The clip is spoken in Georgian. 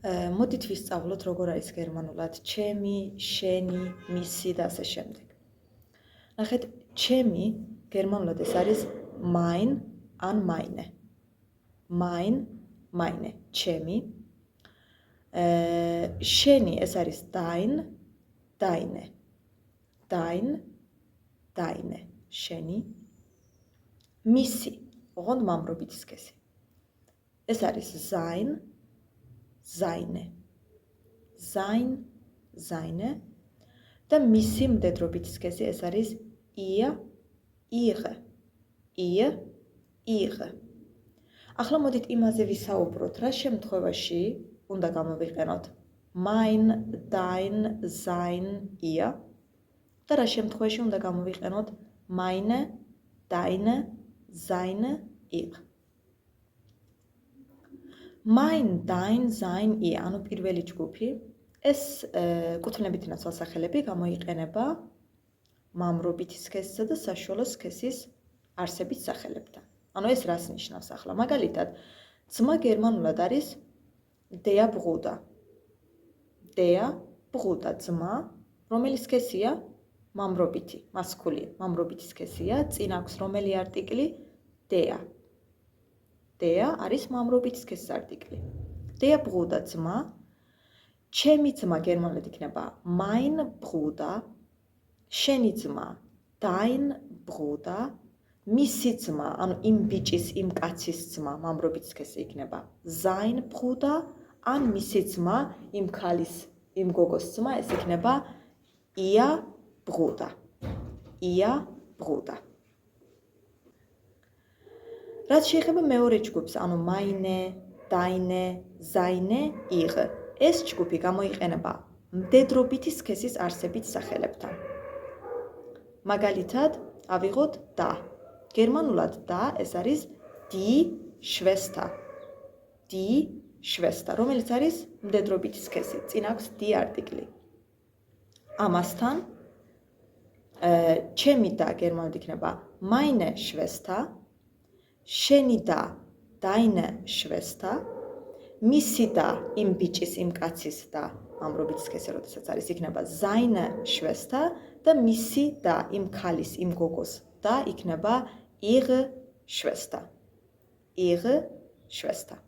მოდით ვისწავლოთ, როგორ არის გერმანულად ჩემი, შენი, მისი და ასე შემდეგ. ნახეთ, ჩემი გერმანულად ეს არის mein an meine. Mein, meine, ჩემი. შენი ეს არის dein, deine. Dein, deine, შენი. მისი, ოღონდ მამრობითი სქესი. ეს არის sein, seine. Sein, seine. და მისი მდედრობითი სქესი ეს არის ihr, ihre. Ihr, ihre. ახლა მოდით იმაზე ვისაუბროთ, რა შემთხვევაში უნდა გამოვიყენოთ mein, dein, sein, ihr და რა შემთხვევაში უნდა გამოვიყენოთ meine, deine, seine, ihre. Mein, dein, sein, ihr, ანუ პირველი ჯგუფი, ეს კუთვნილებით ნაცვალ სახელები გამოიყენება მამრობითი სქესისა და საშუალო სქესის არსებით სახელებთან. ანუ ეს რას ნიშნავს ახლა? მაგალითად, ძმა გერმანულად არის der Bruder. Der Bruder, ძმა, რომელი სქესია? მამრობითი, მასკულინი, მამრობითი სქესია, წინ აქვს რომელი არტიკლი? der. Der არის მამრობითი სქესის არტიკლი. Der Bruder, ძმა, ჩემი ძმა გერმანულად იქნება mein Bruder, შენი ძმა dein Bruder, მისი ძმა, ანუ იმ ბიჭის, იმ კაცის ძმა, მამრობითი სქესი იქნება sein Bruder, ან მისი ძმა, იმ ქალის, იმ გოგოს ძმა, ეს იქნება ihr Bruder. Ihr Bruder. რაც შეეხება მეორე ჯგუფს, ანუ meine, deine, seine, ihre. ეს ჯგუფი გამოიყენება მდედრობითი სქესის არსებით სახელებთან. მაგალითად, ავიღოთ da. გერმანულად da ეს არის die Schwester. Die Schwester, რომელიც არის მდედრობითი სქესი. წინ აქვს die არტიკლი. ამასთან ჩემი და გერმანულად იქნება meine Schwester, შენი და deine Schwester, მისი და იმ ბიჭის, იმ კაცის და მამრობითი სქესი, როდესაც არის, იქნება seine Schwester და მისი და იმ ქალის, იმ გოგოს და იქნება ihre Schwester. Ihre Schwester.